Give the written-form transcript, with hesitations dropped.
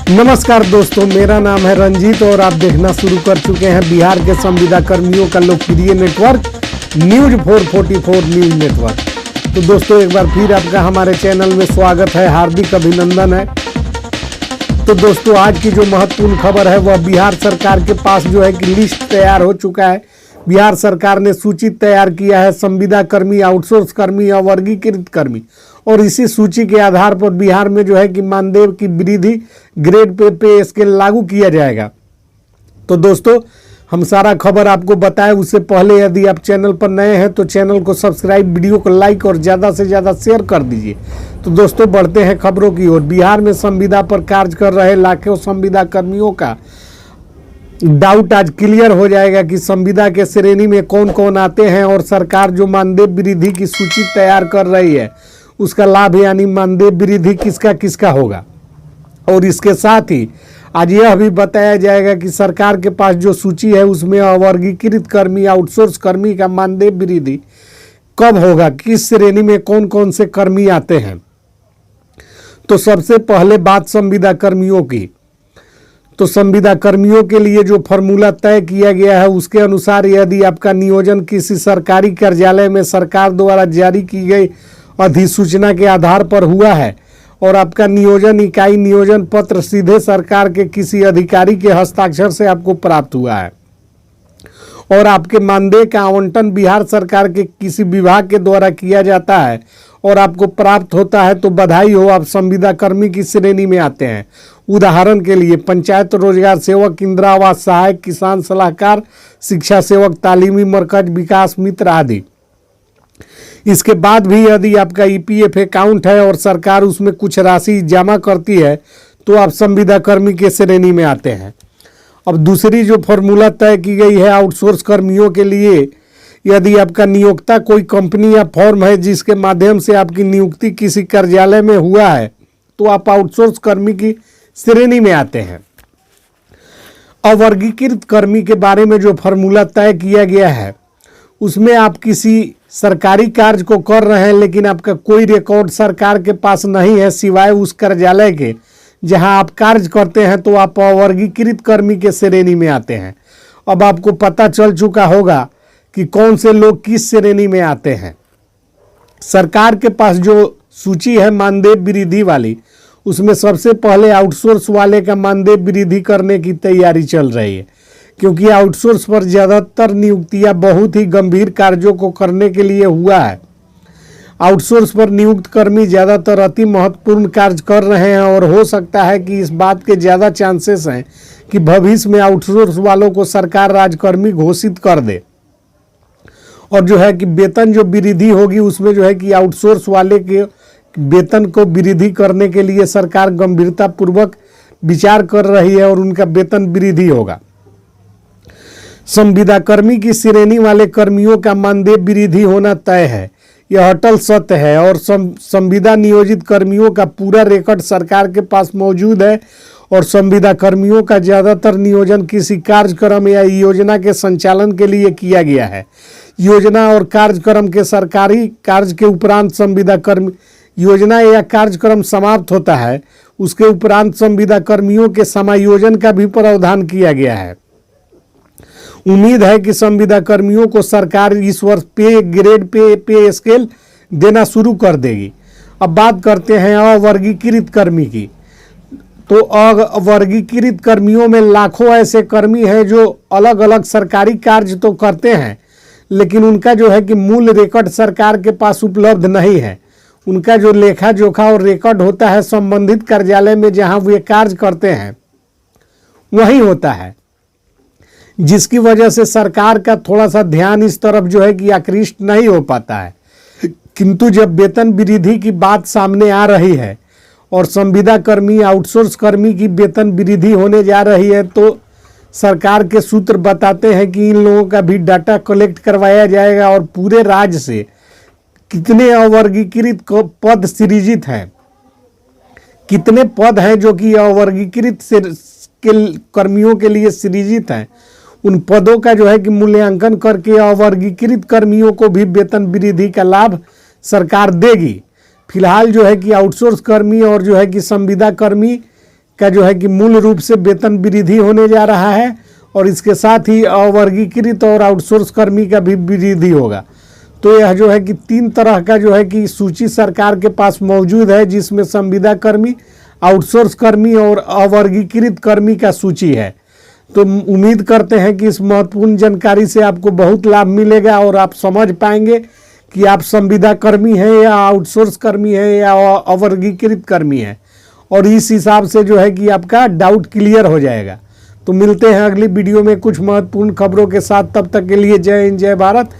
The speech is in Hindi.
नमस्कार दोस्तों, मेरा नाम है रंजीत और आप देखना शुरू कर चुके हैं बिहार के संविदा कर्मियों का लोकप्रिय नेटवर्क न्यूज 444 न्यूज नेटवर्क। तो दोस्तों, एक बार फिर आपका हमारे चैनल में स्वागत है, हार्दिक अभिनंदन है। तो दोस्तों, आज की जो महत्वपूर्ण खबर है वह बिहार सरकार के पास जो है कि लिस्ट तैयार हो चुका है। बिहार सरकार ने सूची तैयार किया है संविदा कर्मी, आउटसोर्स कर्मी और वर्गीकृत कर्मी, और इसी सूची के आधार पर बिहार में जो है कि मानदेय की वृद्धि, ग्रेड पे स्केल लागू किया जाएगा। तो दोस्तों, हम सारा खबर आपको बताएं उससे पहले यदि आप चैनल पर नए हैं तो चैनल को सब्सक्राइब, वीडियो को लाइक और ज़्यादा से ज़्यादा शेयर कर दीजिए। तो दोस्तों, बढ़ते हैं खबरों की ओर। बिहार में संविदा पर कार्य कर रहे लाखों संविदा कर्मियों का डाउट आज क्लियर हो जाएगा कि संविदा के श्रेणी में कौन कौन आते हैं, और सरकार जो मानदेय वृद्धि की सूची तैयार कर रही है उसका लाभ यानी मानदेय वृद्धि किसका किसका होगा। और इसके साथ ही आज यह भी बताया जाएगा कि सरकार के पास जो सूची है उसमें अवर्गीकृत कर्मी, आउटसोर्स कर्मी का मानदेय वृद्धि कब होगा, किस श्रेणी में कौन कौन से कर्मी आते हैं। तो सबसे पहले बात संविदा कर्मियों की। तो संविदा कर्मियों के लिए जो फॉर्मूला तय किया गया है उसके अनुसार यदि आपका नियोजन किसी सरकारी कार्यालय में सरकार द्वारा जारी की गई अधिसूचना के आधार पर हुआ है और आपका नियोजन इकाई नियोजन पत्र सीधे सरकार के किसी अधिकारी के हस्ताक्षर से आपको प्राप्त हुआ है और आपके मानदेय का आवंटन बिहार सरकार के किसी विभाग के द्वारा किया जाता है और आपको प्राप्त होता है, तो बधाई हो, आप संविदा कर्मी की श्रेणी में आते हैं। उदाहरण के लिए पंचायत रोजगार सेवक, इंदिरा आवास सहायक, किसान सलाहकार, शिक्षा सेवक, तालीमी मरकज, विकास मित्र आदि। इसके बाद भी यदि आपका ईपीएफ अकाउंट है और सरकार उसमें कुछ राशि जमा करती है तो आप संविदा कर्मी के श्रेणी में आते हैं। अब दूसरी जो फॉर्मूला तय की गई है आउटसोर्स कर्मियों के लिए, यदि आपका नियोक्ता कोई कंपनी या फर्म है जिसके माध्यम से आपकी नियुक्ति किसी कार्यालय में हुआ है तो आप आउटसोर्स कर्मी की श्रेणी में आते हैं। अवर्गीकृत कर्मी के बारे में जो फॉर्मूला तय किया गया है उसमें आप किसी सरकारी कार्य को कर रहे हैं लेकिन आपका कोई रिकॉर्ड सरकार के पास नहीं है सिवाय उस कार्यालय के जहां आप कार्य करते हैं, तो आप अवर्गीकृत कर्मी के श्रेणी में आते हैं। अब आपको पता चल चुका होगा कि कौन से लोग किस श्रेणी में आते हैं। सरकार के पास जो सूची है मानदेय वृद्धि वाली, उसमें सबसे पहले आउटसोर्स वाले का मानदेय वृद्धि करने की तैयारी चल रही है, क्योंकि आउटसोर्स पर ज़्यादातर नियुक्तियां बहुत ही गंभीर कार्यों को करने के लिए हुआ है। आउटसोर्स पर नियुक्त कर्मी ज़्यादातर अति महत्वपूर्ण कार्य कर रहे हैं और हो सकता है कि इस बात के ज़्यादा चांसेस हैं कि भविष्य में आउटसोर्स वालों को सरकार राजकर्मी घोषित कर दे, और जो है कि वेतन जो वृद्धि होगी उसमें जो है कि आउटसोर्स वाले के वेतन को वृद्धि करने के लिए सरकार गंभीरता पूर्वक विचार कर रही है और उनका वेतन वृद्धि होगा। संविदा कर्मी की श्रेणी वाले कर्मियों का मानदेय वृद्धि होना तय है, यह अटल सत्य है, और संविदा नियोजित कर्मियों का पूरा रिकॉर्ड सरकार के पास मौजूद है और संविदा कर्मियों का ज़्यादातर नियोजन किसी कार्यक्रम या योजना के संचालन के लिए किया गया है। योजना और कार्यक्रम के सरकारी कार्य के उपरांत संविदा कर्मी योजना या कार्यक्रम समाप्त होता है, उसके उपरांत संविदा कर्मियों के समायोजन का भी प्रावधान किया गया है। उम्मीद है कि संविदा कर्मियों को सरकार इस वर्ष ग्रेड पे स्केल देना शुरू कर देगी। अब बात करते हैं अवर्गीकृत कर्मी की। तो अवर्गीकृत कर्मियों में लाखों ऐसे कर्मी हैं जो अलग अलग सरकारी कार्य तो करते हैं लेकिन उनका जो है कि मूल रिकॉर्ड सरकार के पास उपलब्ध नहीं है। उनका जो लेखा जोखा और रिकॉर्ड होता है संबंधित कार्यालय में जहां वे कार्य करते हैं वही होता है, जिसकी वजह से सरकार का थोड़ा सा ध्यान इस तरफ जो है कि आकृष्ट नहीं हो पाता है। किंतु जब वेतन वृद्धि की बात सामने आ रही है और संविदा कर्मी, आउटसोर्स कर्मी की वेतन वृद्धि होने जा रही है, तो सरकार के सूत्र बताते हैं कि इन लोगों का भी डाटा कलेक्ट करवाया जाएगा और पूरे राज्य से कितने अवर्गीकृत पद सृजित हैं, कितने पद हैं जो कि अवर्गीकृत के कर्मियों के लिए सृजित हैं, उन पदों का जो है कि मूल्यांकन करके अवर्गीकृत कर्मियों को भी वेतन वृद्धि का लाभ सरकार देगी। फिलहाल जो है कि आउटसोर्स कर्मी और जो है कि संविदा कर्मी का जो है कि मूल रूप से वेतन वृद्धि होने जा रहा है और इसके साथ ही अवर्गीकृत और आउटसोर्स कर्मी का भी वृद्धि होगा। तो यह जो है कि 3 तरह का जो है कि सूची सरकार के पास मौजूद है, जिसमें संविदा कर्मी, आउटसोर्स कर्मी और अवर्गीकृत कर्मी का सूची है। तो उम्मीद करते हैं कि इस महत्वपूर्ण जानकारी से आपको बहुत लाभ मिलेगा और आप समझ पाएंगे कि आप संविदा कर्मी हैं या आउटसोर्स कर्मी हैं या अवर्गीकृत कर्मी हैं, और इस हिसाब से जो है कि आपका डाउट क्लियर हो जाएगा। तो मिलते हैं अगली वीडियो में कुछ महत्वपूर्ण खबरों के साथ। तब तक के लिए जय हिंद, जय भारत।